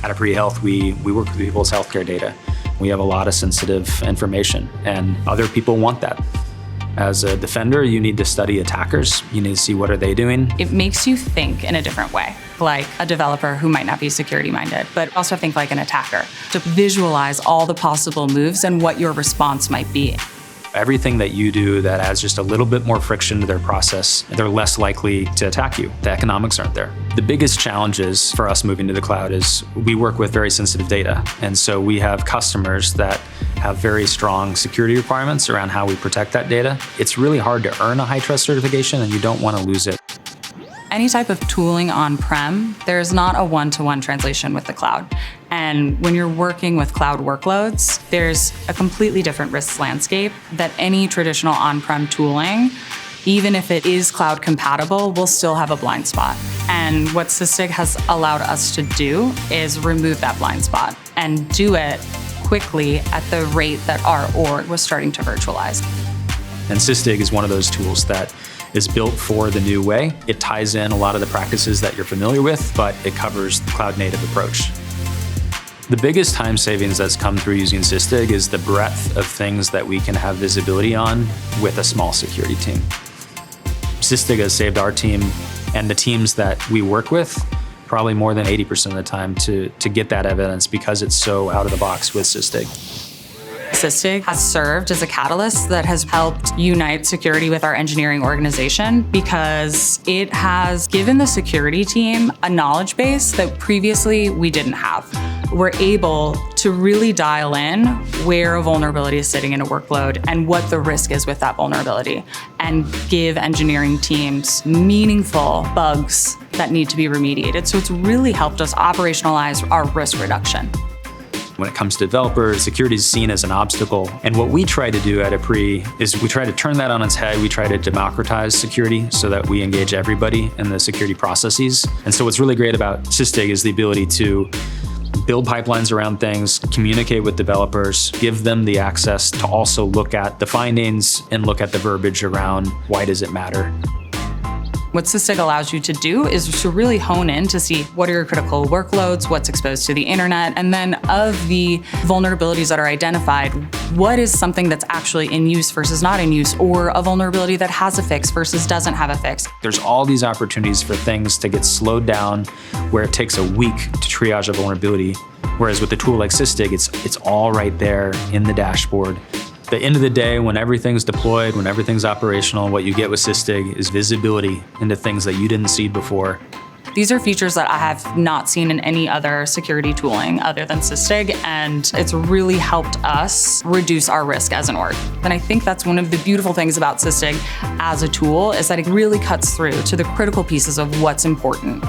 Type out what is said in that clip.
At apree Health, we work with people's healthcare data. We have a lot of sensitive information, and other people want that. As a defender, you need to study attackers. You need to see what are they doing. It makes you think in a different way, like a developer who might not be security-minded, but also think like an attacker, to visualize all the possible moves and what your response might be. Everything that you do that adds just a little bit more friction to their process, they're less likely to attack you. The economics aren't there. The biggest challenges for us moving to the cloud is we work with very sensitive data. And so we have customers that have very strong security requirements around how we protect that data. It's really hard to earn a high trust certification, and you don't want to lose it. Any type of tooling on-prem, there's not a one-to-one translation with the cloud. And when you're working with cloud workloads, there's a completely different risk landscape that any traditional on-prem tooling, even if it is cloud compatible, will still have a blind spot. And what Sysdig has allowed us to do is remove that blind spot and do it quickly at the rate that our org was starting to virtualize. And Sysdig is one of those tools that is built for the new way. It ties in a lot of the practices that you're familiar with, but it covers the cloud-native approach. The biggest time savings that's come through using Sysdig is the breadth of things that we can have visibility on with a small security team. Sysdig has saved our team and the teams that we work with probably more than 80% of the time to get that evidence because it's so out of the box with Sysdig. Sysdig has served as a catalyst that has helped unite security with our engineering organization because it has given the security team a knowledge base that previously we didn't have. We're able to really dial in where a vulnerability is sitting in a workload and what the risk is with that vulnerability, and give engineering teams meaningful bugs that need to be remediated. So it's really helped us operationalize our risk reduction. When it comes to developers, security is seen as an obstacle. And what we try to do at apree is we try to turn that on its head. We try to democratize security so that we engage everybody in the security processes. And so what's really great about Sysdig is the ability to build pipelines around things, communicate with developers, give them the access to also look at the findings and look at the verbiage around why does it matter. What Sysdig allows you to do is to really hone in to see what are your critical workloads, what's exposed to the internet, and then of the vulnerabilities that are identified, what is something that's actually in use versus not in use, or a vulnerability that has a fix versus doesn't have a fix. There's all these opportunities for things to get slowed down where it takes a week to triage a vulnerability, whereas with a tool like Sysdig, it's all right there in the dashboard. At the end of the day, when everything's deployed, when everything's operational, what you get with Sysdig is visibility into things that you didn't see before. These are features that I have not seen in any other security tooling other than Sysdig, and it's really helped us reduce our risk as an org. And I think that's one of the beautiful things about Sysdig as a tool is that it really cuts through to the critical pieces of what's important.